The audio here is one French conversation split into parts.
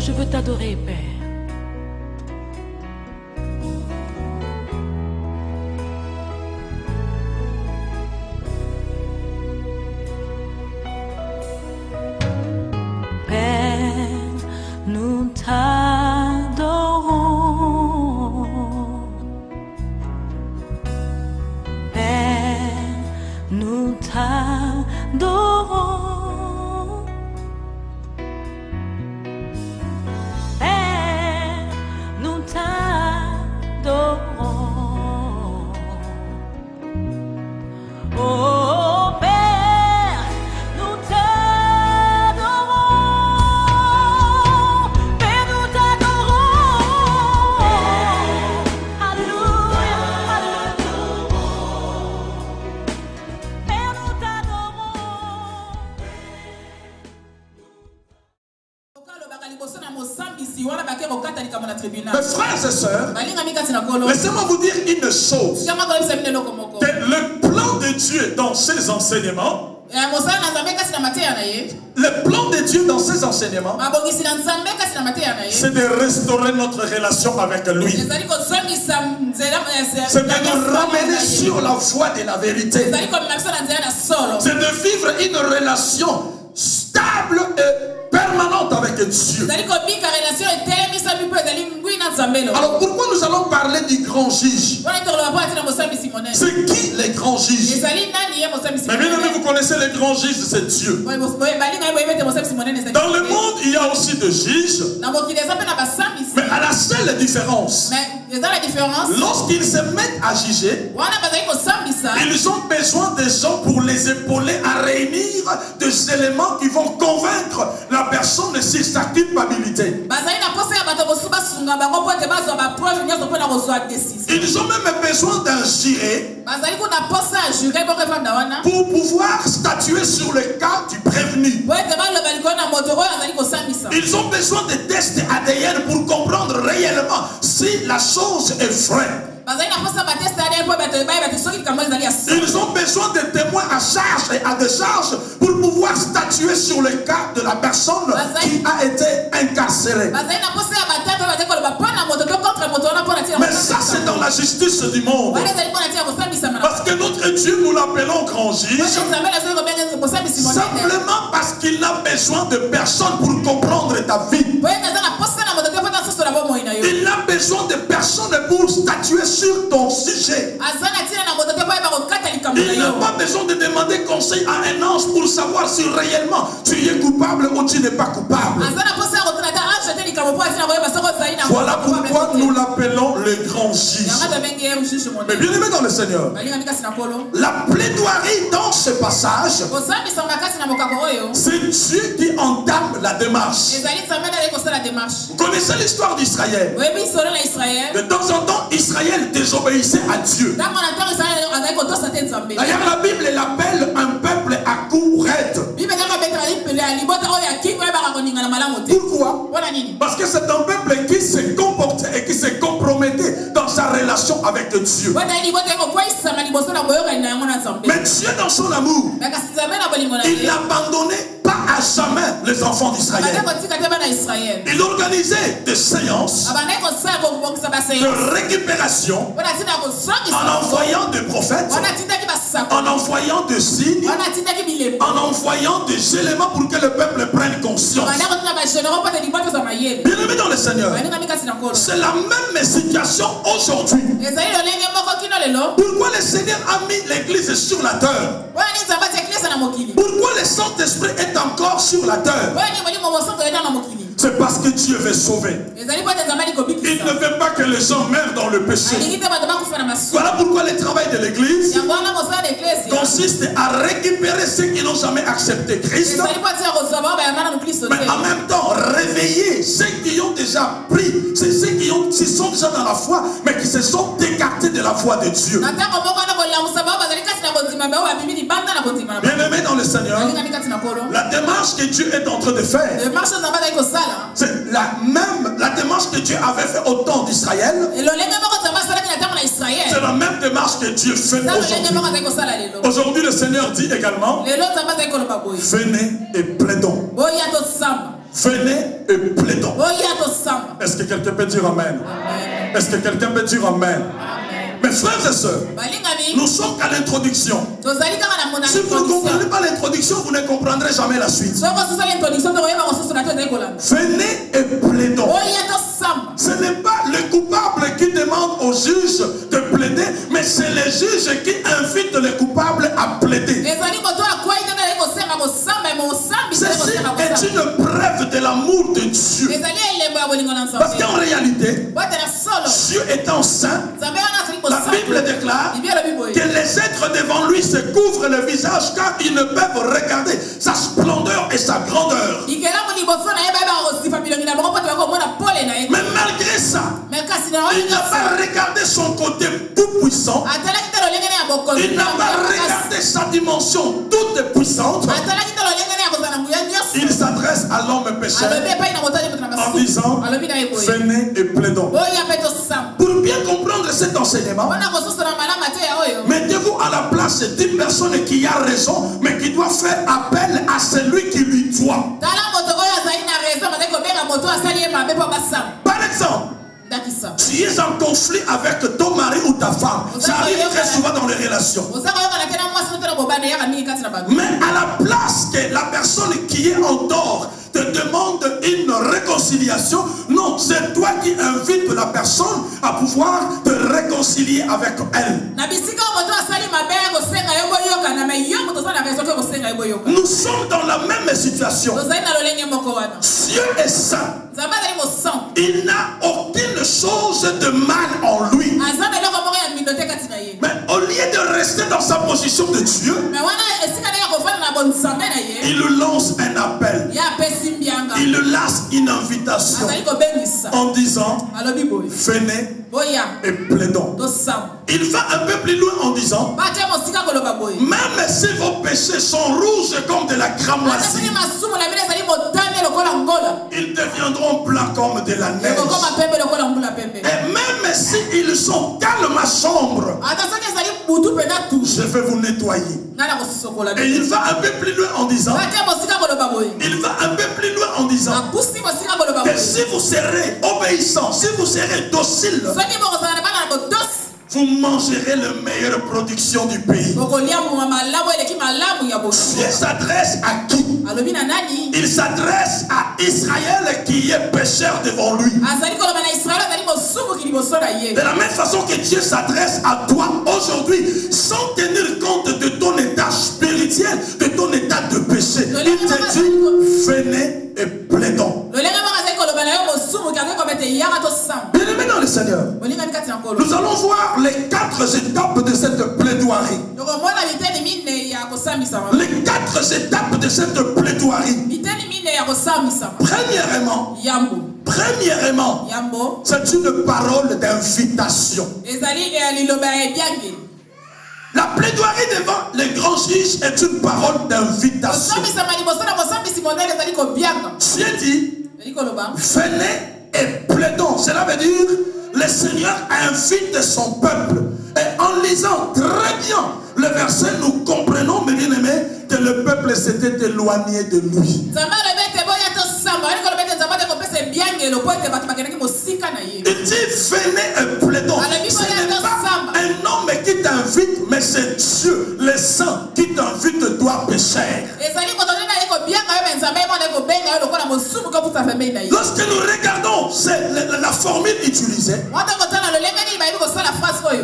je veux t'adorer, Père. Nous t'adorons, Père, nous t'adorons, Père, nous t'adorons, oh Père, nous t'adorons. Mes frères et sœurs, laissez-moi vous dire une chose. Que le plan de Dieu dans ses enseignements, le plan de Dieu dans ses enseignements, c'est de restaurer notre relation avec lui. C'est de nous ramener sur la voie de la vérité. C'est de vivre une relation stable et permanente avec Dieu. Alors pourquoi nous allons parler du grand juge? C'est qui les grands juges? Mais bien aimé, vous connaissez les grands juges, c'est Dieu. Dans le monde, il y a aussi des juges. Mais à la seule différence, lorsqu'ils se mettent à juger, ils ont besoin des gens pour les épauler à réunir des éléments qui vont convaincre la personne sur sa culpabilité. Ils ont même besoin d'un juré pour pouvoir statuer sur le cas du prévenu. Ils ont besoin de tests ADN pour comprendre réellement si la chose est vraie. Ils ont besoin de témoins à charge et à décharge pour pouvoir statuer sur le cas de la personne qui a été incarcérée. Mais ça, c'est dans la justice du monde. Parce que notre Dieu, nous l'appelons grand juge, simplement parce qu'il a besoin de personnes pour comprendre ta vie. Il a besoin de personnes pour statuer sur ton sujet. Il n'a pas besoin de demander conseil à un ange pour savoir si réellement tu es coupable ou tu n'es pas coupable. Voilà pourquoi nous l'appelons le grand juge. Mais bien aimé dans le Seigneur, la plaidoirie dans ce passage, c'est Dieu qui entame la démarche. Vous connaissez l'histoire d'Israël? De temps en temps, Israël désobéissait à Dieu. D'ailleurs, la Bible l'appelle un peuple à coups raides. Pourquoi? Parce que c'est un peuple qui se comportait et qui se compromettait dans sa relation avec Dieu. Mais Dieu, dans son amour, il n'abandonnait pas à jamais les enfants d'Israël. Il organisait des séances de récupération en envoyant des prophètes, en envoyant des signes, en envoyant des éléments pour que le peuple prenne conscience. Bien aimé dans le Seigneur, c'est la même situation aujourd'hui. Pourquoi le Seigneur a mis l'église sur la terre? Pourquoi le Saint-Esprit est encore sur la terre? C'est parce que Dieu veut sauver. Il ne veut pas que les gens meurent dans le péché. Voilà pourquoi le travail de l'église consiste à récupérer ceux qui n'ont jamais accepté Christ, mais en même temps réveiller ceux qui ont déjà pris, c'est ceux qui sont déjà dans la foi, mais qui se sont écartés de la foi de Dieu. Bien aimé dans le Seigneur, la démarche que Dieu est en train de faire, c'est la démarche que Dieu avait fait au temps d'Israël. C'est la même démarche que Dieu fait aujourd'hui. Aujourd'hui, le Seigneur dit également, venez et plaidons. Venez et plaidons. Est-ce que quelqu'un peut dire amen? Est-ce que quelqu'un peut dire amen? Mes frères et sœurs, nous sommes à l'introduction. Si vous ne comprenez pas l'introduction, vous ne comprendrez jamais la suite. Venez et plaidons. Ce n'est pas le coupable qui demande au juge de plaider, mais c'est le juge qui invite les coupables à plaider. Ceci est une preuve de l'amour de Dieu. Parce qu'en réalité, Dieu étant saint, la Bible déclare que les êtres devant lui se couvrent le visage car ils ne peuvent regarder sa splendeur et sa grandeur. Mais malgré ça, il n'a pas regardé son côté tout puissant. Il n'a pas regardé sa dimension toute puissante. Il s'adresse à l'homme pécheur en disant: venez et plaidons. Pour bien comprendre cet enseignement, mettez-vous à la place d'une personne qui a raison, mais qui doit faire appel à celui qui lui doit. Par exemple, tu es en conflit avec ton mari ou ta femme. Ça arrive très souvent dans les relations. Mais à la place que la personne qui est en tort te demande une réconciliation, non, c'est toi qui invites la personne à pouvoir te réconcilier avec elle. Nous sommes dans la même situation. Dieu est saint. Il n'a aucune chose de mal en lui. Mais au lieu de rester dans sa position de Dieu, il lance un appel. Il lance une invitation en disant: venez et plaidons. Il va un peu plus loin en disant: même si vos péchés sont rouges comme de la cramoisie, ils deviendront blancs comme de la neige. Et même s'ils sont calmes sombres, je vais vous nettoyer. Et il va un peu plus loin en disant: que si vous serez obéissants, si vous serez dociles, vous mangerez la meilleure production du pays. Dieu s'adresse à qui? Il s'adresse à Israël qui est pécheur devant lui. De la même façon que Dieu s'adresse à toi aujourd'hui, sans tenir compte de ton état spirituel, de ton état de péché. Il te dit: venez et plaidons. Bien-aimés dans le Seigneur, nous allons voir les 4 étapes de cette plaidoirie. Les 4 étapes de cette plaidoirie. Premièrement, c'est une parole d'invitation. La plaidoirie devant les grands juges est une parole d'invitation. Dieu dit: venez et plaidons. Cela veut dire le Seigneur invite son peuple. Et en lisant très bien le verset, nous comprenons, mes bien-aimés, que le peuple s'était éloigné de lui. Il dit: venez et plaidons. Ce n'est pas un homme qui t'invite, mais c'est Dieu, le Saint, qui t'invite, toi pécheur. Lorsque nous regardons la formule utilisée,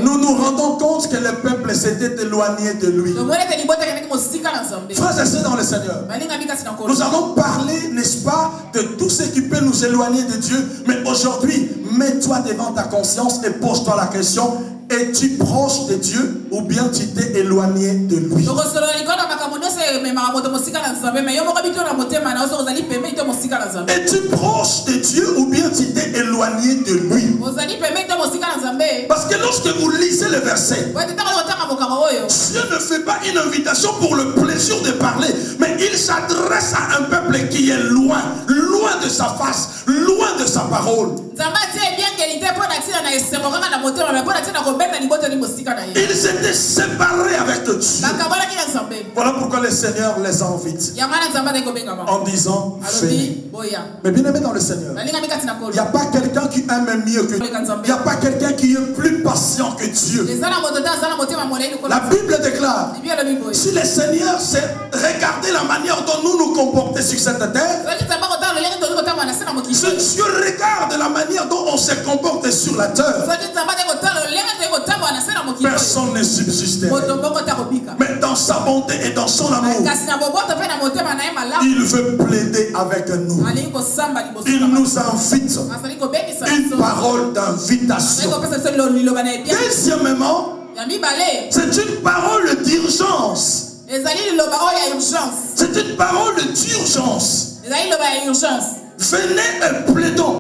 nous nous rendons compte que le peuple s'était éloigné de lui. Frères et sœurs dans le Seigneur, nous allons parler, n'est-ce pas, de tout ce qui peut nous éloigner de Dieu. Mais aujourd'hui, mets-toi devant ta conscience et pose-toi la question: es-tu proche de Dieu ou bien tu t'es éloigné de lui? Es-tu proche de Dieu ou bien tu t'es éloigné de lui? Parce que lorsque vous lisez le verset, Dieu ne fait pas une invitation pour le plaisir de parler, mais il s'adresse à un peuple qui est loin, loin de sa face, loin de sa parole. Ils étaient séparés avec Dieu. Voilà pourquoi le Seigneur les invite en disant venez. Mais bien aimé dans le Seigneur, il n'y a pas quelqu'un qui aime mieux que Dieu. Il n'y a pas quelqu'un qui est plus patient que Dieu. La Bible déclare, si le Seigneur sait regarder la manière dont nous nous comportons sur cette terre, si Dieu regarde la manière dont on se comporte sur la terre, personne ne subsiste. Mais dans sa bonté et dans son amour, il veut plaider avec nous. Il nous invite. Une parole d'invitation. Deuxièmement, c'est une parole d'urgence. C'est une parole d'urgence. Venez et plaidons.